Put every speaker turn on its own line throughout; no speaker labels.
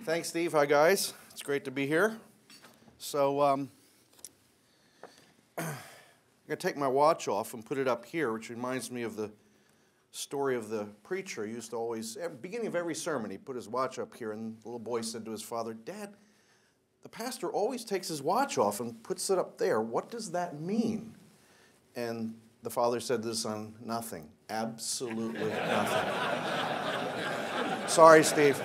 Thanks, Steve. Hi, guys. It's great to be here. So I'm going to take my watch off and put it up here, which reminds me of the story of the preacher. He used to always, at the beginning of every sermon, he put his watch up here, and the little boy said to his father, "Dad, the pastor always takes his watch off and puts it up there. What does that mean?" And the father said to his son, "Nothing. Absolutely nothing." Sorry, Steve.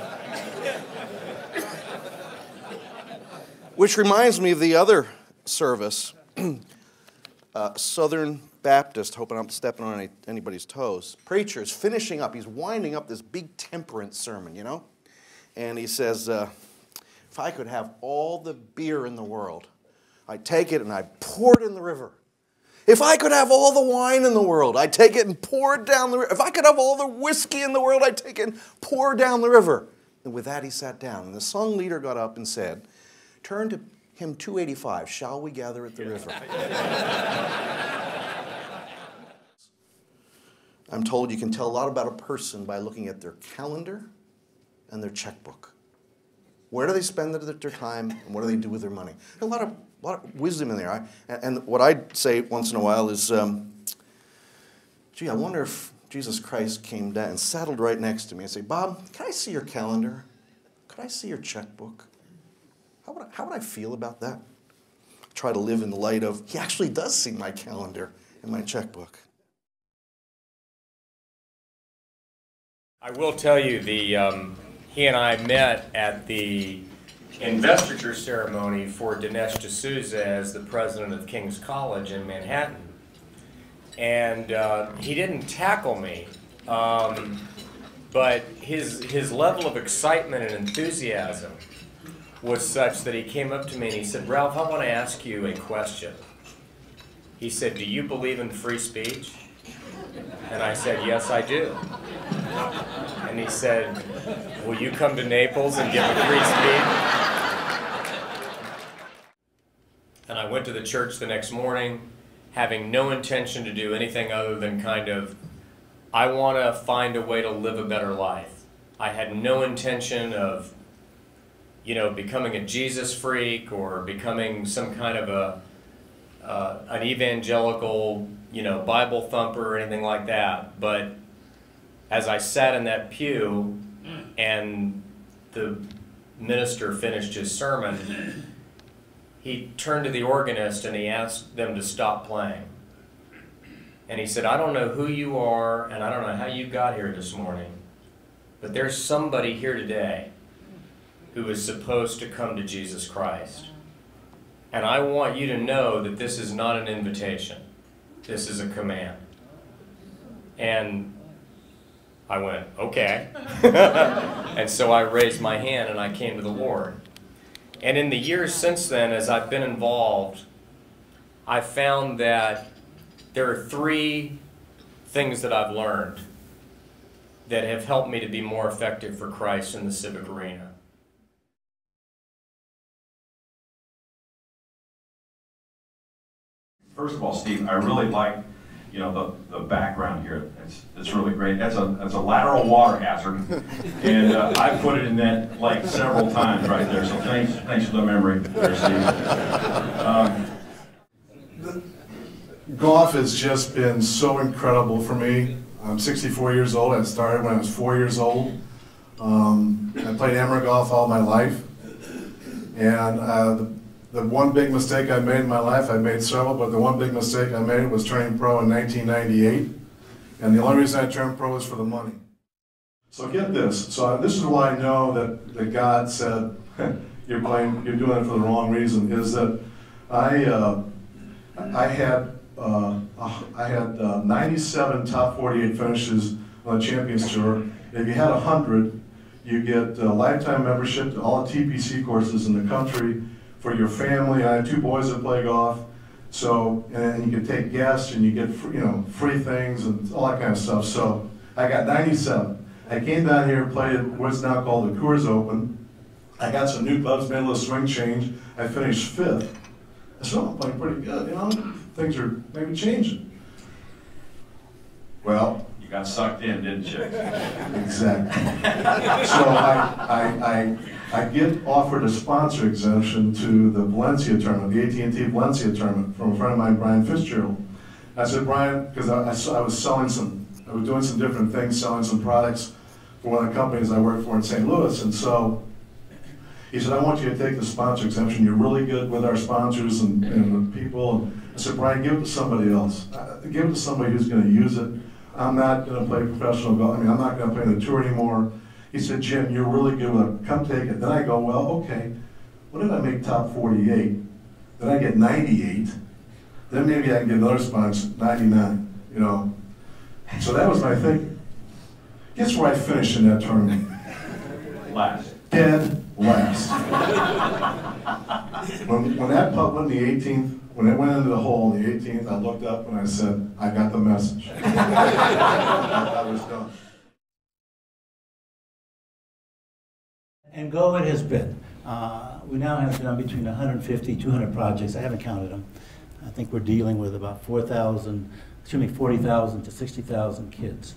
Which reminds me of the other service, Southern Baptist, hoping I'm stepping on anybody's toes. Preacher's finishing up. He's winding up this big temperance sermon, you know? And he says, if I could have all the beer in the world, I'd take it and I'd pour it in the river. If I could have all the wine in the world, I'd take it and pour it down the river. If I could have all the whiskey in the world, I'd take it and pour it down the river. And with that, he sat down. And the song leader got up and said, "Turn to hymn 285, Shall We Gather at the River?" I'm told you can tell a lot about a person by looking at their calendar and their checkbook. Where do they spend their time, and what do they do with their money? A lot of wisdom in there. And what I'd say once in a while is, gee, I wonder if Jesus Christ came down and settled right next to me and say, "Bob, can I see your calendar? Could I see your checkbook?" How would I feel about that? Try to live in the light of, he actually does see my calendar and my checkbook.
I will tell you, he and I met at the investiture ceremony for Dinesh D'Souza as the president of King's College in Manhattan. And he didn't tackle me, but his level of excitement and enthusiasm was such that he came up to me and he said, "Ralph, I want to ask you a question." He said, "Do you believe in free speech?" And I said, "Yes, I do." And he said, "Will you come to Naples and give a free speech?" And I went to the church the next morning, having no intention to do anything other than I want to find a way to live a better life. I had no intention of becoming a Jesus freak or becoming some kind of an evangelical, Bible thumper or anything like that. But as I sat in that pew and the minister finished his sermon, he turned to the organist and he asked them to stop playing. And he said, "I don't know who you are and I don't know how you got here this morning, but there's somebody here today who is supposed to come to Jesus Christ. And I want you to know that this is not an invitation. This is a command." And I went, "Okay." And so I raised my hand and I came to the Lord. And in the years since then, as I've been involved, I found that there are three things that I've learned that have helped me to be more effective for Christ in the civic arena.
First of all, Steve, I really like, the background here. It's really great. That's a lateral water hazard, and I put it in that lake several times right there. So thanks for the memory there, Steve.
Golf has just been so incredible for me. I'm 64 years old. I started when I was 4 years old. I played amateur golf all my life, and the one big mistake I made in my life, I made several, but the one big mistake I made was turning pro in 1998. And the only reason I turned pro was for the money. So get this. So this is why I know that God said, you're doing it for the wrong reason, is that I had 97 top 48 finishes on the Champions Tour. If you had 100, you get a lifetime membership to all the TPC courses in the country for your family. I have two boys that play golf, so and you can take guests and you get free things and all that kind of stuff. So I got 97. I came down here and played at what's now called the Coors Open. I got some new clubs, made a little swing change. I finished 5th. I said, I'm playing pretty good, things are maybe changing. Well,
You got sucked in, didn't you?
exactly. So I I get offered a sponsor exemption to the Valencia tournament, the AT&T Valencia tournament, from a friend of mine, Brian Fitzgerald. I said, Brian, because I was doing some different things, selling some products for one of the companies I worked for in St. Louis, and so he said, I want you to take the sponsor exemption. You're really good with our sponsors and the people. And I said, Brian, give it to somebody else. Give it to somebody who's going to use it. I'm not going to play professional golf. I mean, I'm not going to play the tour anymore. He said, Jim, you're really good with it. Come take it. Then I go, well, okay. What if I make top 48? Then I get 98. Then maybe I can get another sponsor, 99, you know. So that was my thing. Guess where I finished in that tournament?
Last.
Dead last. when that putt went in the 18th, when it went into the hole in the 18th, I looked up and I said, I got the message. I was done.
And go it has been. We now have done between 150, 200 projects. I haven't counted them. I think we're dealing with about 40,000 to 60,000 kids.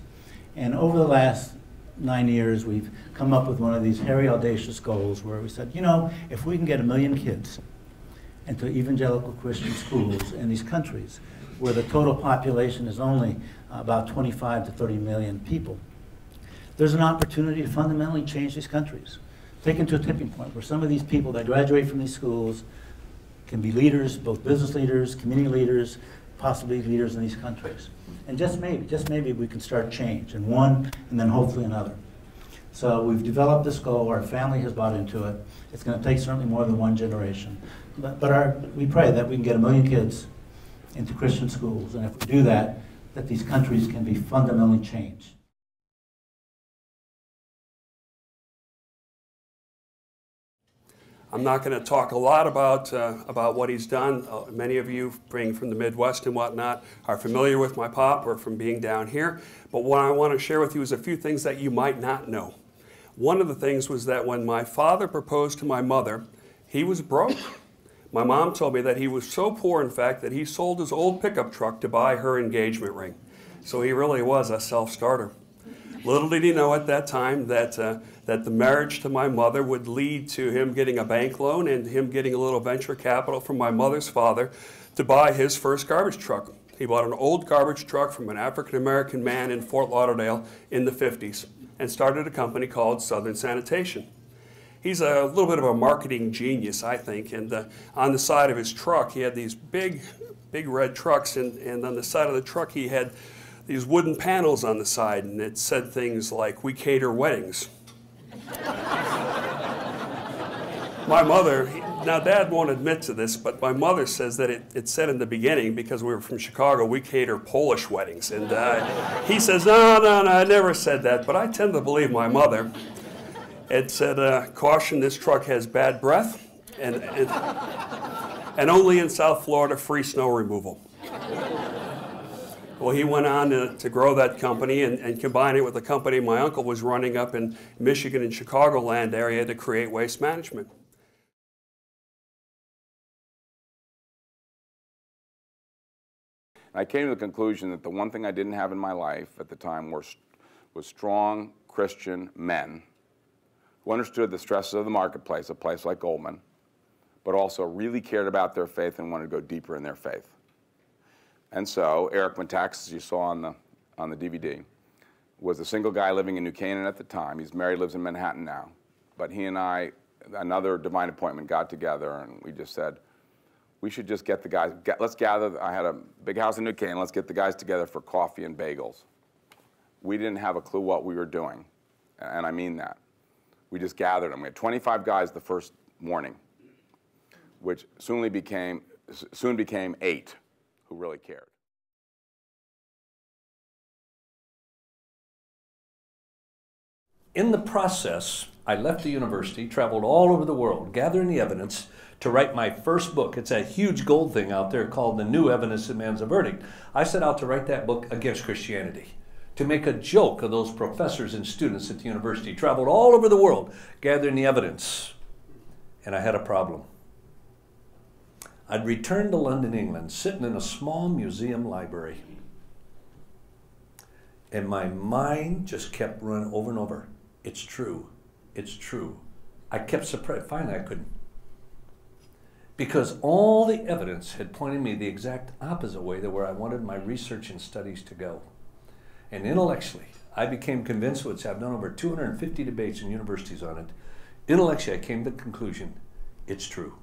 And over the last 9 years, we've come up with one of these hairy, audacious goals where we said, you know, if we can get 1 million kids into evangelical Christian schools in these countries, where the total population is only about 25 to 30 million people, there's an opportunity to fundamentally change these countries. Taken to a tipping point where some of these people that graduate from these schools can be leaders, both business leaders, community leaders, possibly leaders in these countries. And just maybe we can start change in one and then hopefully another. So we've developed this goal, our family has bought into it. It's going to take certainly more than one generation. But we pray that we can get 1 million kids into Christian schools, and if we do that, that these countries can be fundamentally changed.
I'm not going to talk a lot about what he's done. Many of you, being from the Midwest and whatnot, are familiar with my pop or from being down here. But what I want to share with you is a few things that you might not know. One of the things was that when my father proposed to my mother, he was broke. My mom told me that he was so poor, in fact, that he sold his old pickup truck to buy her engagement ring. So he really was a self-starter. Little did he know at that time that the marriage to my mother would lead to him getting a bank loan and him getting a little venture capital from my mother's father to buy his first garbage truck. He bought an old garbage truck from an African-American man in Fort Lauderdale in the 50s and started a company called Southern Sanitation. He's a little bit of a marketing genius, I think, and on the side of his truck he had these big red trucks, and on the side of the truck he had these wooden panels on the side, and it said things like, "We cater weddings." My mother, now Dad won't admit to this, but my mother says that it said in the beginning, because we were from Chicago, "We cater Polish weddings." And he says, no, I never said that, but I tend to believe my mother. It said, "Caution, this truck has bad breath, and only in South Florida free snow removal." Well, he went on to grow that company and combine it with a company my uncle was running up in Michigan and Chicagoland area to create waste management.
I came to the conclusion that the one thing I didn't have in my life at the time was strong Christian men who understood the stresses of the marketplace, a place like Goldman, but also really cared about their faith and wanted to go deeper in their faith. And so Eric Montax, as you saw on the DVD, was a single guy living in New Canaan at the time. He's married, lives in Manhattan now. But he and I, another divine appointment, got together and we just said, we should just get the guys, let's gather. I had a big house in New Canaan. Let's get the guys together for coffee and bagels. We didn't have a clue what we were doing, and I mean that. We just gathered them. We had 25 guys the first morning, which soon became 8 who really cared.
In the process, I left the university, traveled all over the world, gathering the evidence to write my first book. It's a huge gold thing out there called The New Evidence Demands a Verdict. I set out to write that book against Christianity, to make a joke of those professors and students at the university. Traveled all over the world, gathering the evidence, and I had a problem. I'd returned to London, England, sitting in a small museum library, and my mind just kept running over and over. It's true, it's true, I kept suppressing. Finally, I couldn't. Because all the evidence had pointed me the exact opposite way to where I wanted my research and studies to go. And intellectually, I became convinced, which I've done over 250 debates in universities on it. Intellectually, I came to the conclusion, it's true.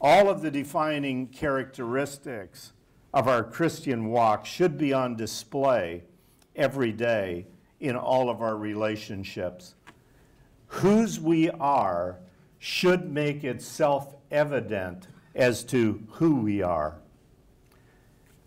All of the defining characteristics of our Christian walk should be on display every day in all of our relationships. Whose we are should make it self-evident as to who we are.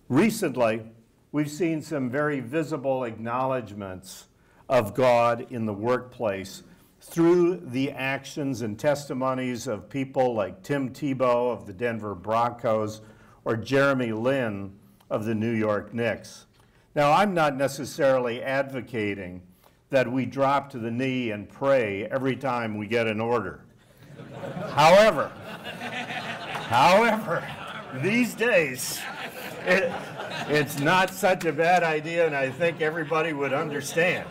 Recently, we've seen some very visible acknowledgments of God in the workplace through the actions and testimonies of people like Tim Tebow of the Denver Broncos or Jeremy Lin of the New York Knicks. Now, I'm not necessarily advocating that we drop to the knee and pray every time we get an order. However, these days, it's not such a bad idea, and I think everybody would understand.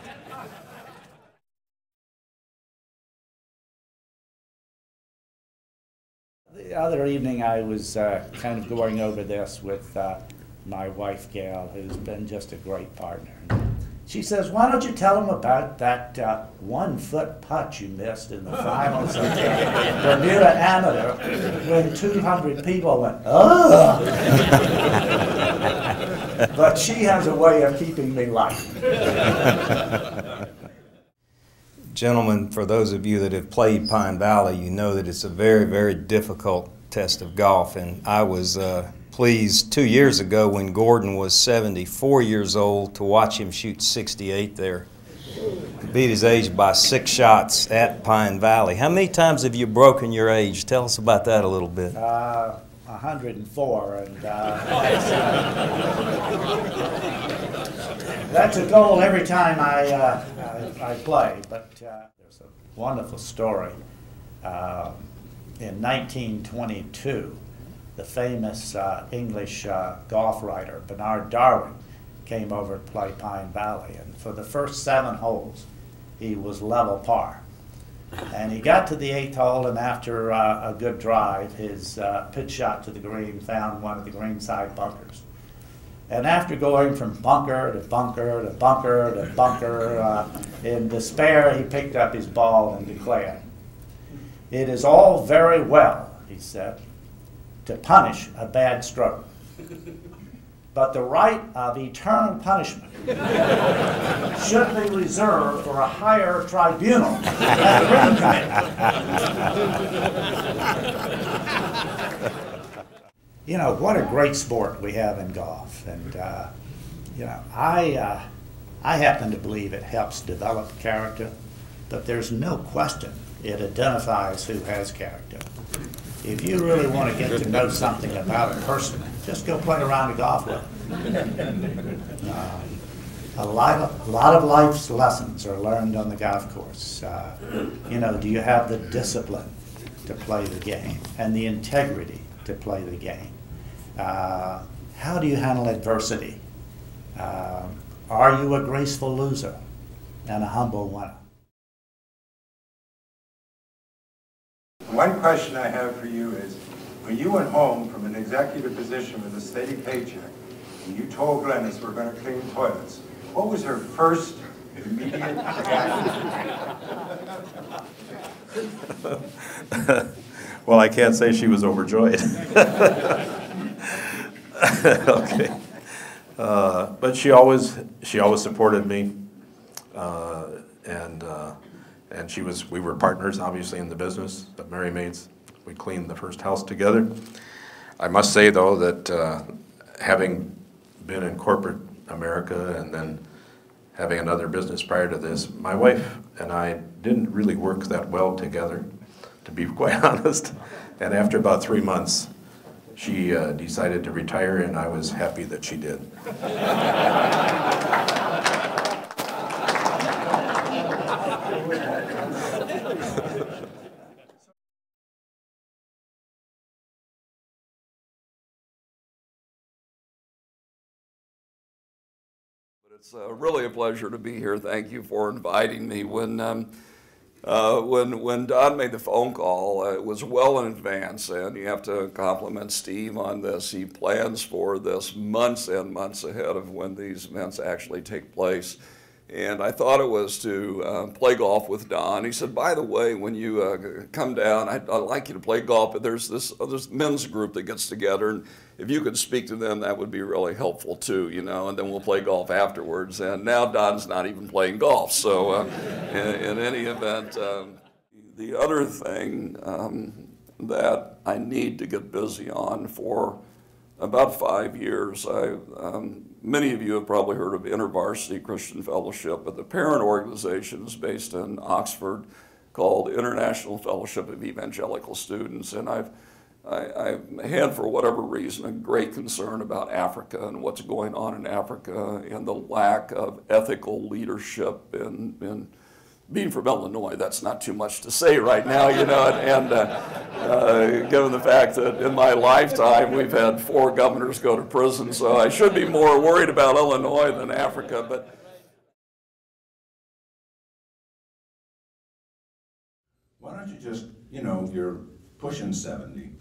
The other evening I was kind of going over this with my wife, Gail, who's been just a great partner. She says, why don't you tell them about that 1-foot putt you missed in the finals of the Bermuda Amateur when 200 people went, ugh! But she has a way of keeping me light.
Gentlemen, for those of you that have played Pine Valley, you know that it's a very, very difficult test of golf. And I was pleased 2 years ago when Gordon was 74 years old to watch him shoot 68 there. He beat his age by 6 shots at Pine Valley. How many times have you broken your age? Tell us about that a little bit.
104, and that's a goal every time I play. But there's a wonderful story. In 1922, the famous English golf writer Bernard Darwin came over to play Pine Valley, and for the first 7 holes, he was level par. And he got to the 8th hole, and after a good drive, his pitch shot to the green found one of the greenside bunkers. And after going from bunker to bunker to bunker to bunker, in despair, he picked up his ball and declared, "It is all very well," he said, "to punish a bad stroke. But the right of eternal punishment should be reserved for a higher tribunal than the Green Committee." You know, what a great sport we have in golf. And, you know, I happen to believe it helps develop character, but there's no question it identifies who has character. If you really want to get to know something about a person, just go play around a golf with them. A lot of life's lessons are learned on the golf course. You know, do you have the discipline to play the game and the integrity to play the game? How do you handle adversity? Are you a graceful loser and a humble winner?
One question I have for you is, when you went home from an executive position with a steady paycheck, and you told Glennis we're going to clean toilets, what was her first immediate reaction?
Well, I can't say she was overjoyed. Okay. But she always supported me, and we were partners, obviously, in the business of Mary Maids. We cleaned the first house together. I must say, though, that having been in corporate America and then having another business prior to this, my wife and I didn't really work that well together, to be quite honest. And after about 3 months, she decided to retire, and I was happy that she did.
It's really a pleasure to be here. Thank you for inviting me. When Don made the phone call, it was well in advance, and you have to compliment Steve on this. He plans for this months and months ahead of when these events actually take place. And I thought it was to play golf with Don. He said, by the way, when you come down, I'd like you to play golf, but there's this men's group that gets together, and if you could speak to them, that would be really helpful too, you know, and then we'll play golf afterwards. And now Don's not even playing golf, so in any event, the other thing that I need to get busy on for about 5 years, many of you have probably heard of InterVarsity Christian Fellowship, but the parent organization is based in Oxford called International Fellowship of Evangelical Students, and I've had, for whatever reason, a great concern about Africa and what's going on in Africa and the lack of ethical leadership in being from Illinois. That's not too much to say right now, you know, and given the fact that in my lifetime we've had 4 governors go to prison, so I should be more worried about Illinois than Africa. But
why don't you just, you know, you're pushing 70.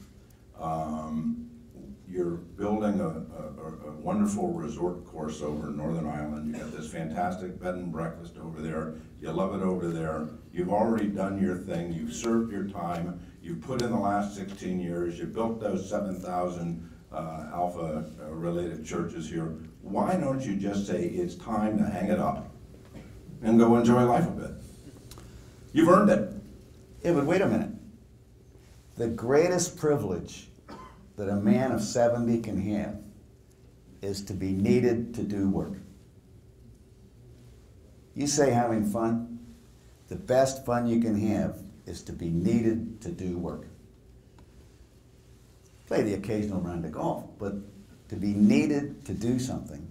You're building a wonderful resort course over in Northern Ireland. You got this fantastic bed and breakfast over there. You love it over there. You've already done your thing. You've served your time. You've put in the last 16 years. You built those 7,000 Alpha-related churches here. Why don't you just say it's time to hang it up and go enjoy life a bit? You've earned it.
Yeah, but wait a minute. The greatest privilege that a man of 70 can have is to be needed to do work. You say having fun? The best fun you can have is to be needed to do work. Play the occasional round of golf, but to be needed to do something,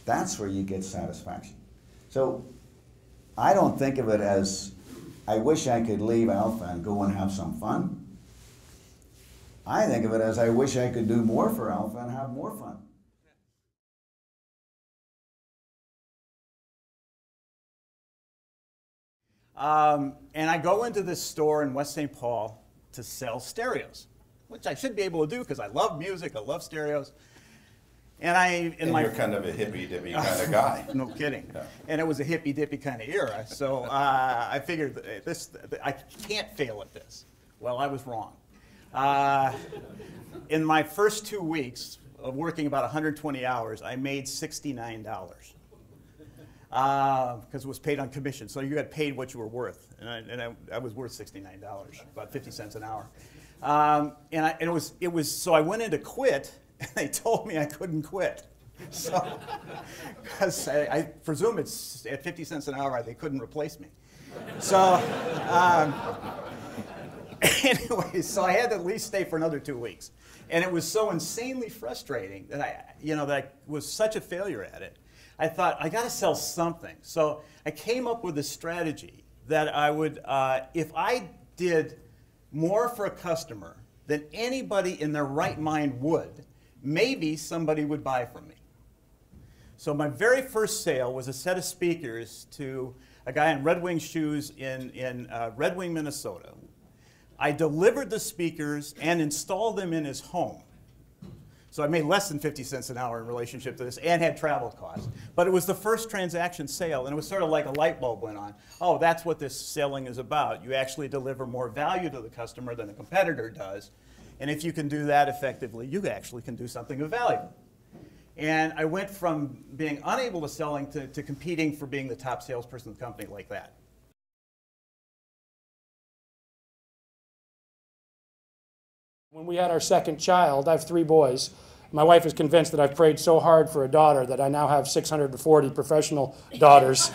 that's where you get satisfaction. So I don't think of it as, I wish I could leave Alpha and go and have some fun. I think of it as, I wish I could do more for Alpha and have more fun.
And I go into this store in West St. Paul to sell stereos, which I should be able to do because I love music, I love stereos. And
you're kind of a hippy-dippy kind of guy.
No kidding.
Yeah.
And it was a hippy-dippy kind of era, so I figured I can't fail at this. Well, I was wrong. In my first 2 weeks of working about 120 hours, I made $69 because it was paid on commission. So you got paid what you were worth, and I was worth $69, about 50 cents an hour. So I went in to quit, and they told me I couldn't quit. So, because I presume it's at 50 cents an hour, they couldn't replace me. So. Anyway, so I had to at least stay for another 2 weeks. And it was so insanely frustrating that I was such a failure at it. I thought, I got to sell something. So I came up with a strategy that I would, if I did more for a customer than anybody in their right mind would, maybe somebody would buy from me. So my very first sale was a set of speakers to a guy in Red Wing shoes in Red Wing, Minnesota. I delivered the speakers and installed them in his home. So I made less than 50 cents an hour in relationship to this and had travel costs. But it was the first transaction sale, and it was sort of like a light bulb went on. Oh, that's what this selling is about. You actually deliver more value to the customer than a competitor does. And if you can do that effectively, you actually can do something of value. And I went from being unable to selling to competing for being the top salesperson in the company like that.
When we had our second child, I have 3 boys. My wife is convinced that I've prayed so hard for a daughter that I now have 640 professional daughters.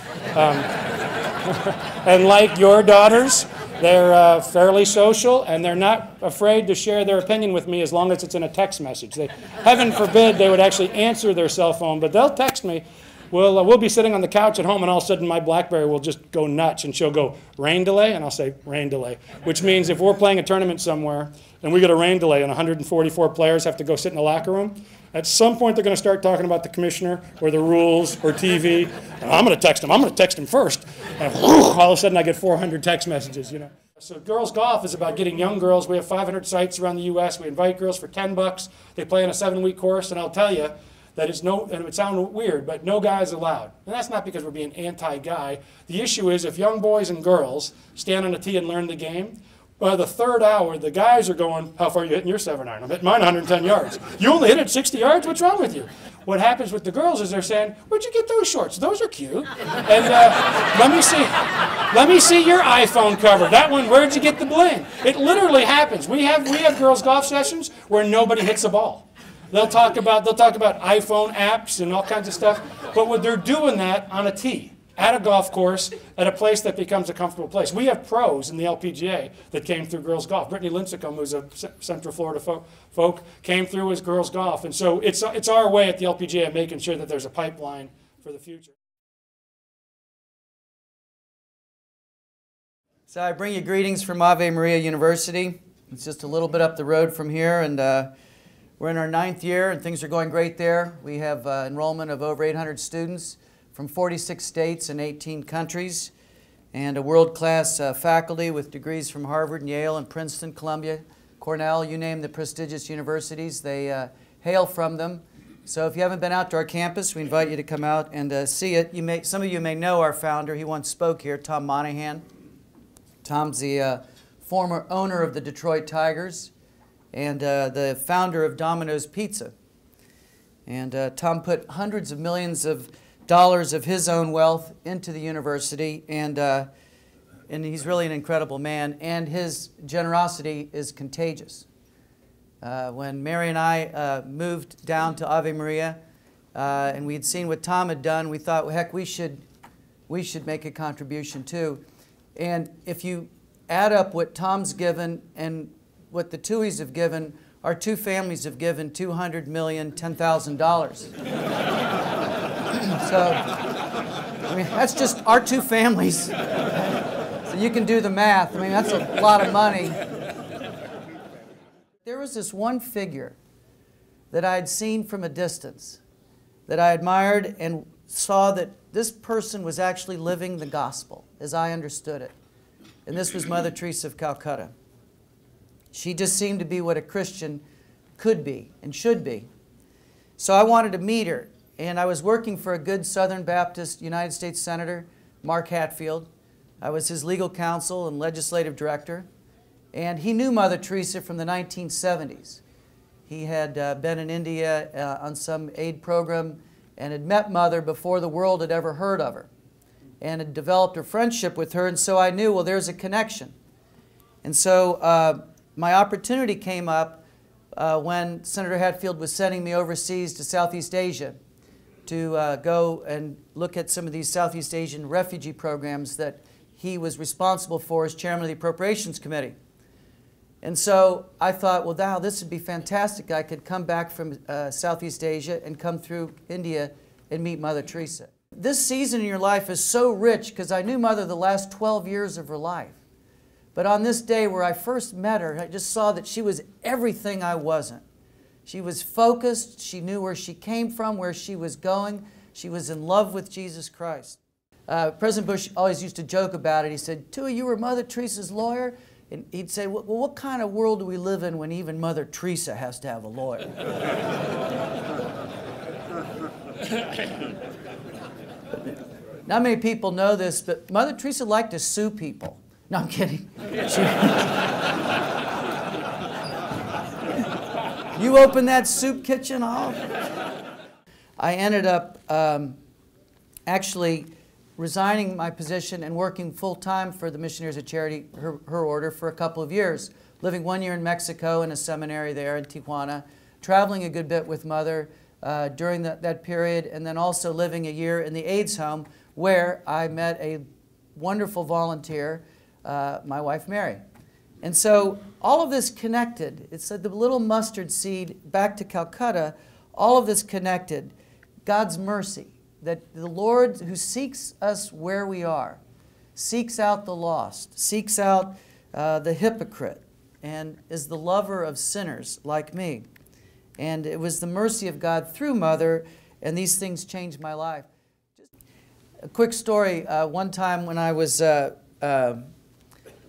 And like your daughters, they're fairly social, and they're not afraid to share their opinion with me as long as it's in a text message. Heaven forbid they would actually answer their cell phone, but they'll text me. We'll be sitting on the couch at home, and all of a sudden my BlackBerry will just go nuts, and she'll go, rain delay? And I'll say, rain delay, which means if we're playing a tournament somewhere and we get a rain delay and 144 players have to go sit in the locker room, At some point, they're going to start talking about the commissioner or the rules or TV. And I'm going to text him. I'm going to text him first. And all of a sudden, I get 400 text messages, you know. So girls golf is about getting young girls. We have 500 sites around the U.S. We invite girls for $10. They play in a 7-week course, and I'll tell you that it's no, and it would sound weird, but no guys allowed. And that's not because we're being anti-guy. The issue is if young boys and girls stand on a tee and learn the game, by the 3rd hour, the guys are going, how far are you hitting your 7-iron? I'm hitting mine 110 yards. You only hit it 60 yards? What's wrong with you? What happens with the girls is they're saying, where'd you get those shorts? Those are cute. And let me see your iPhone cover. That one, where'd you get the bling? It literally happens. We have girls golf sessions where nobody hits a ball. They'll talk about iPhone apps and all kinds of stuff, but when they're doing that on a tee, at a golf course, at a place that becomes a comfortable place. We have pros in the LPGA that came through girls golf. Brittany Lincecum, who's a Central Florida folk, came through as girls golf. And so it's our way at the LPGA of making sure that there's a pipeline for the future.
So I bring you greetings from Ave Maria University. It's just a little bit up the road from here, and we're in our 9th year, and things are going great there. We have enrollment of over 800 students from 46 states and 18 countries, and a world-class faculty with degrees from Harvard and Yale and Princeton, Columbia, Cornell, you name the prestigious universities, they hail from them. So if you haven't been out to our campus, we invite you to come out and see it. Some of you may know our founder. He once spoke here, Tom Monahan. Tom's the former owner of the Detroit Tigers and the founder of Domino's Pizza. And Tom put hundreds of millions of dollars of his own wealth into the university, and he's really an incredible man, and his generosity is contagious. When Mary and I moved down to Ave Maria, and we had seen what Tom had done, we thought, well, heck, we should make a contribution too. And if you add up what Tom's given and what the Tuohys have given, our two families have given $200 million, $10,000. So, I mean, that's just our two families. So you can do the math. I mean, that's a lot of money. There was this one figure that I had seen from a distance that I admired and saw that this person was actually living the gospel as I understood it. And this was Mother Teresa of Calcutta. She just seemed to be what a Christian could be and should be. So I wanted to meet her. And I was working for a good Southern Baptist United States Senator, Mark Hatfield. I was his legal counsel and legislative director. And he knew Mother Teresa from the 1970s. He had been in India on some aid program and had met Mother before the world had ever heard of her, and had developed a friendship with her. And so I knew, well, there's a connection. And so my opportunity came up when Senator Hatfield was sending me overseas to Southeast Asia to go and look at some of these Southeast Asian refugee programs that he was responsible for as chairman of the Appropriations Committee. And so I thought, well, now this would be fantastic. I could come back from Southeast Asia and come through India and meet Mother Teresa. This season in your life is so rich because I knew Mother the last 12 years of her life. But on this day where I first met her, I just saw that she was everything I wasn't. She was focused. She knew where she came from, where she was going. She was in love with Jesus Christ. President Bush always used to joke about it. He said, Tui, you were Mother Teresa's lawyer? And he'd say, well, what kind of world do we live in when even Mother Teresa has to have a lawyer? Not many people know this, but Mother Teresa liked to sue people. No, I'm kidding. You open that soup kitchen, I ended up actually resigning my position and working full-time for the Missionaries of Charity, her order, for a couple of years, living 1 year in Mexico in a seminary there in Tijuana, traveling a good bit with Mother during that period, and then also living a year in the AIDS home where I met a wonderful volunteer, my wife Mary. And so all of this connected. It's the little mustard seed back to Calcutta, all of this connected. God's mercy, that the Lord who seeks us where we are, seeks out the lost, seeks out the hypocrite, and is the lover of sinners like me. And it was the mercy of God through Mother, and these things changed my life. Just a quick story. One time when I was, Mary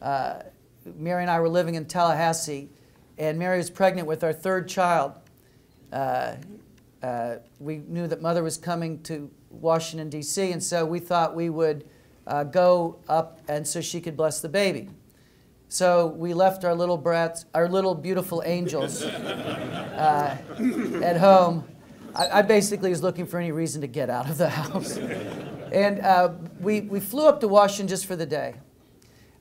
and I were living in Tallahassee, and Mary was pregnant with our third child. We knew that Mother was coming to Washington, D.C., and so we thought we would go up and so she could bless the baby. So we left our little brats, our little beautiful angels at home. I basically was looking for any reason to get out of the house. And we flew up to Washington just for the day.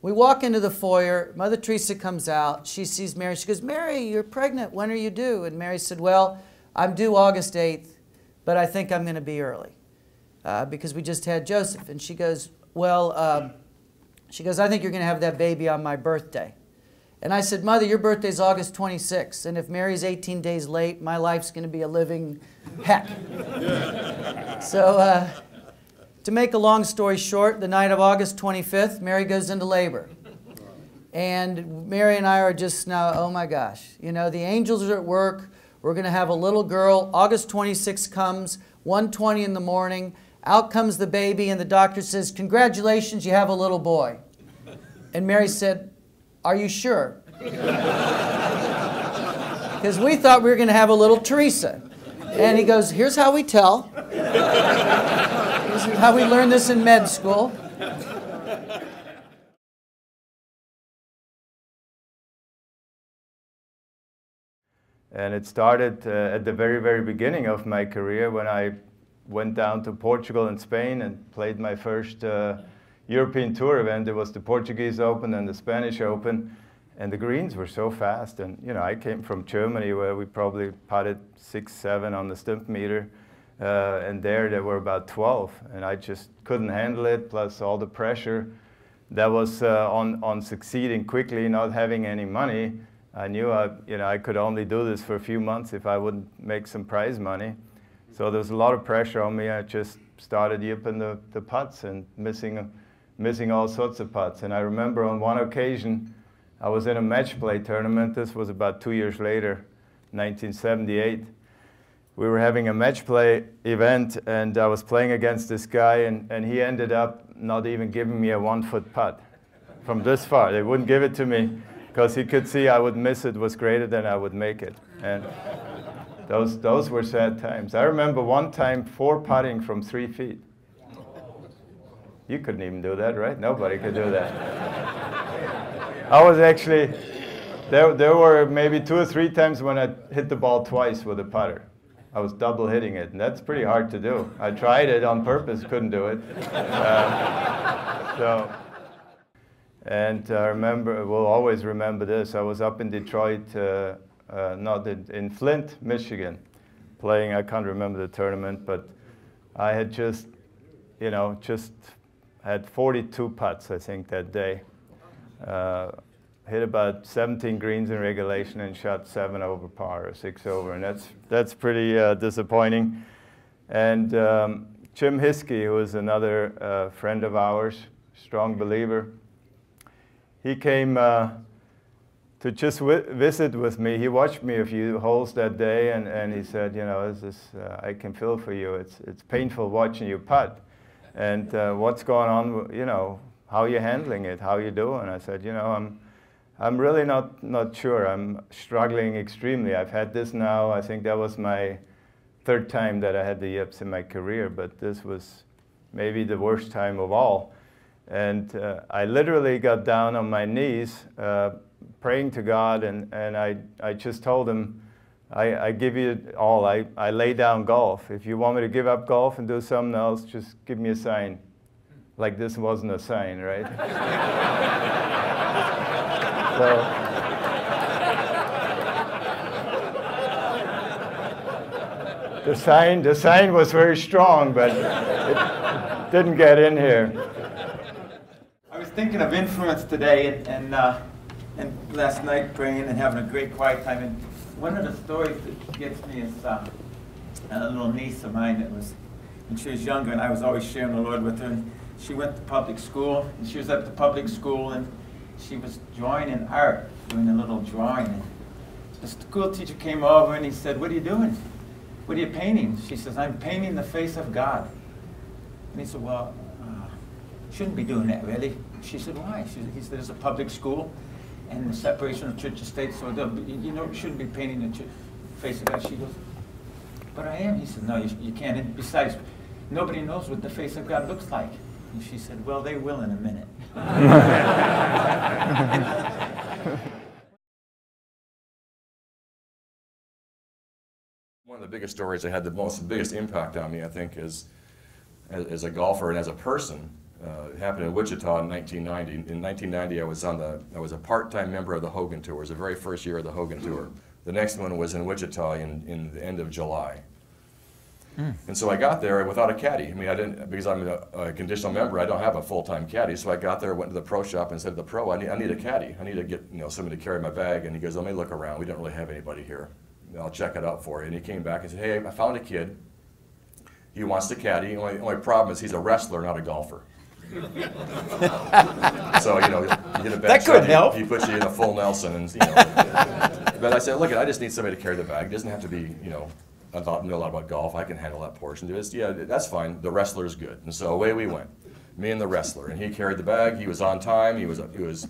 We walk into the foyer. Mother Teresa comes out. She sees Mary. She goes, "Mary, you're pregnant. When are you due?" And Mary said, "Well, I'm due August 8th, but I think I'm going to be early because we just had Joseph." And she goes, "Well," she goes, "I think you're going to have that baby on my birthday." And I said, "Mother, your birthday's August 26th, and if Mary's 18 days late, my life's going to be a living heck." So to make a long story short, the night of August 25th, Mary goes into labor. And Mary and I are just now, oh my gosh, you know, the angels are at work. We're going to have a little girl. August 26th comes, 1:20 in the morning. Out comes the baby, and the doctor says, "Congratulations, you have a little boy." And Mary said, "Are you sure?" Because we thought we were going to have a little Teresa. And he goes, "Here's how we tell. This is how we learned this in med school."
And it started at the very, very beginning of my career when I went down to Portugal and Spain and played my first European tour event. It was the Portuguese Open and the Spanish Open, and the greens were so fast. And you know, I came from Germany where we probably putted 6, 7 on the stimp meter, and there were about 12, and I just couldn't handle it. Plus all the pressure that was on succeeding quickly, not having any money. I knew I could only do this for a few months if I wouldn't make some prize money. So there was a lot of pressure on me. I just started yipping the putts and missing all sorts of putts. And I remember on one occasion, I was in a match play tournament. This was about 2 years later, 1978. We were having a match play event, and I was playing against this guy, and he ended up not even giving me a 1-foot putt from this far. They wouldn't give it to me because he could see I would miss it was greater than I would make it. And those were sad times. I remember one time 4 putting from 3 feet. You couldn't even do that, right? Nobody could do that. I was actually, there were maybe 2 or 3 times when I hit the ball twice with a putter. I was double hitting it, and that's pretty hard to do. I tried it on purpose, couldn't do it. And I remember, we'll always remember this. I was up in Detroit, not in Flint, Michigan, playing. I can't remember the tournament, but I had just had 42 putts, I think, that day. Hit about 17 greens in regulation and shot 7 over par or 6 over, and that's pretty disappointing. And Jim Hiskey, who is another friend of ours, strong believer, he came to just visit with me. He watched me a few holes that day, and he said, you know, I can feel for you. It's painful watching you putt. And what's going on, you know, how are you handling it? How are you doing? I said, you know, I'm really not sure. I'm struggling extremely. I've had this now, I think that was my 3rd time that I had the yips in my career, but this was maybe the worst time of all. And I literally got down on my knees praying to God, and I just told him, I give you all. I lay down golf. If you want me to give up golf and do something else, just give me a sign. Like this wasn't a sign, right? So the sign was very strong, but it didn't get in here.
I was thinking of influence today, and last night praying and having a great quiet time. And one of the stories that gets me is a little niece of mine that was, when she was younger, and I was always sharing the Lord with her. And she went to public school, and she was at the public school, and she was drawing in art, doing a little drawing. the school teacher came over and he said, "What are you doing? What are you painting?" She says, "I'm painting the face of God." And he said, "Well, shouldn't be doing that, really." She said, "Why?" He said, "There's a public school and the separation of church and state, so you shouldn't be painting the face of God." She goes, "But I am." He said, "No, you can't. And besides, nobody knows what the face of God looks like." And she said, "Well, they will in a minute."
One of the biggest stories that had the biggest impact on me, I think, is as a golfer and as a person. It happened in Wichita in 1990. In 1990, I was a part-time member of the Hogan Tour. It was the very first year of the Hogan Tour. The next one was in Wichita in the end of July. And so I got there without a caddy. I mean, I didn't, because I'm a conditional member, I don't have a full-time caddy. So I got there, went to the pro shop and said to the pro, I need a caddy. I need to get somebody to carry my bag. And he goes, "Let me look around. We don't really have anybody here. I'll check it out for you." And he came back and said, "Hey, I found a kid. He wants to caddy. Only problem is he's a wrestler, not a golfer." So, you get a bad
That could help.
He puts you in a full Nelson. And, but I said, "Look, I just need somebody to carry the bag. It doesn't have to be, know a lot about golf. I can handle that portion." Yeah, that's fine. The wrestler's good. And so away we went, me and the wrestler. And he carried the bag. He was on time. He was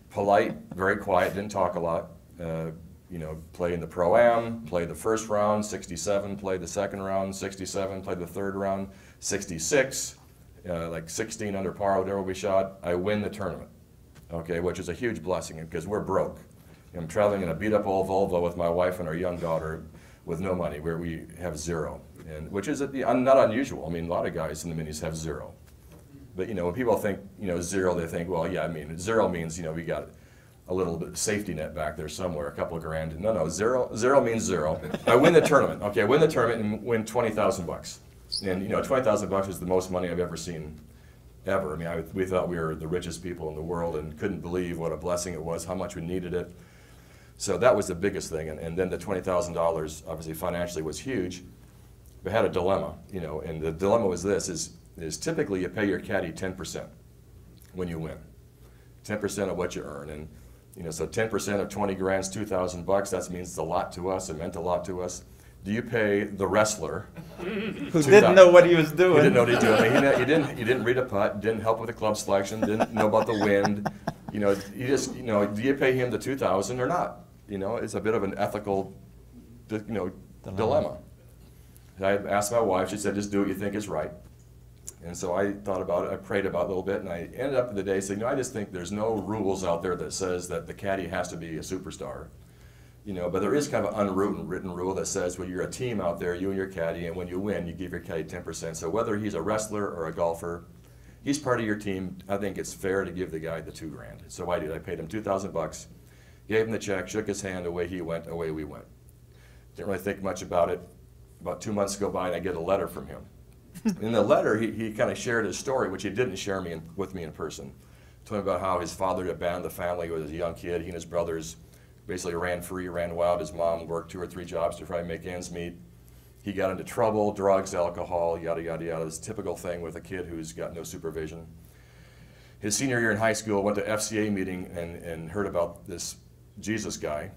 polite, very quiet, didn't talk a lot. Played in the Pro-Am, played the first round, 67, played the second round, 67, played the third round, 66, like 16 under par, whatever we shot. I win the tournament, okay, which is a huge blessing because we're broke. I'm traveling in a beat-up old Volvo with my wife and our young daughter with no money, where we have zero, and which is not unusual. I mean, a lot of guys in the minis have zero. But, when people think, zero, they think, well, yeah, I mean, zero means, we got a little bit of safety net back there somewhere, a couple of grand. No, zero means zero. I win the tournament. Okay, I win the tournament and win $20,000. And $20,000 is the most money I've ever seen, ever. I mean, we thought we were the richest people in the world and couldn't believe what a blessing it was, how much we needed it. So that was the biggest thing. And then the $20,000, obviously financially, was huge. We had a dilemma, and the dilemma was this: is typically you pay your caddy 10% when you win, 10% of what you earn, and so 10% of 20 grand is $2,000. That means it's a lot to us. It meant a lot to us. Do you pay the wrestler
who didn't know what he was doing?
He didn't know what he was doing. He didn't read a putt. Didn't help with the club selection. Didn't know about the wind. You just do you pay him the $2,000 or not? It's a bit of an ethical, dilemma. I asked my wife. She said, "Just do what you think is right." And so I thought about it, I prayed about it a little bit, and I ended up the day saying, I just think there's no rules out there that says that the caddy has to be a superstar. But there is kind of an unwritten rule that says, well, you're a team out there, you and your caddy, and when you win, you give your caddy 10%. So whether he's a wrestler or a golfer, he's part of your team. I think it's fair to give the guy the $2 grand. So I did. I paid him $2,000, gave him the check, shook his hand, away he went, away we went. Didn't really think much about it. About 2 months go by, and I get a letter from him. In the letter, he kind of shared his story, which he didn't share with me in person. Told me about how his father had abandoned the family when he was a young kid. He and his brothers basically ran free, ran wild. His mom worked 2 or 3 jobs to try to make ends meet. He got into trouble, drugs, alcohol, yada, yada, yada. This typical thing with a kid who's got no supervision. His senior year in high school, went to FCA meeting and heard about this Jesus guy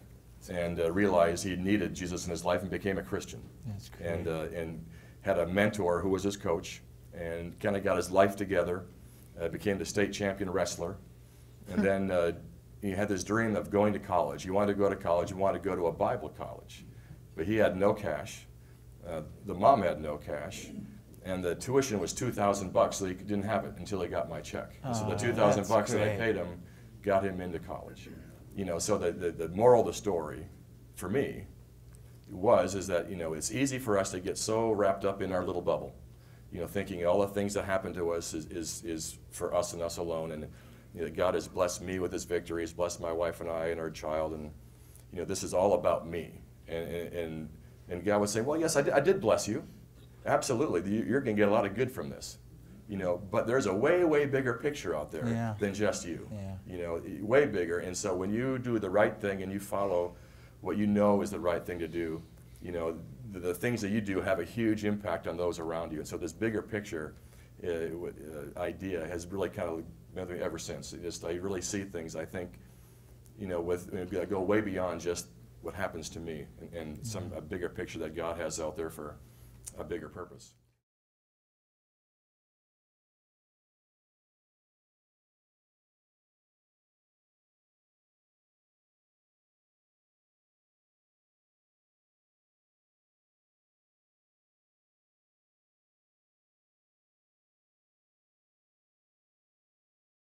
and realized he needed Jesus in his life and became a Christian.
That's great.
And had a mentor who was his coach and kind of got his life together, became the state champion wrestler. And then he had this dream of going to college. He wanted to go to college. He wanted to go to a Bible college. But he had no cash. The mom had no cash. And the tuition was $2,000, so he didn't have it until he got my check. So the $2,000 that I paid him got him into college. So the moral of the story for me is that it's easy for us to get so wrapped up in our little bubble, thinking all the things that happen to us is for us and us alone, and God has blessed me with His victories, blessed my wife and I and our child, and this is all about me. And God would say, well, yes, I did bless you, absolutely. You're going to get a lot of good from this, But there's a way bigger picture out there than just you, way bigger. And so when you do the right thing and you follow what you know is the right thing to do, the things that you do have a huge impact on those around you. And so this bigger picture idea has really kind of been ever since. I really see things, I think, go way beyond just what happens to me and a bigger picture that God has out there for a bigger purpose.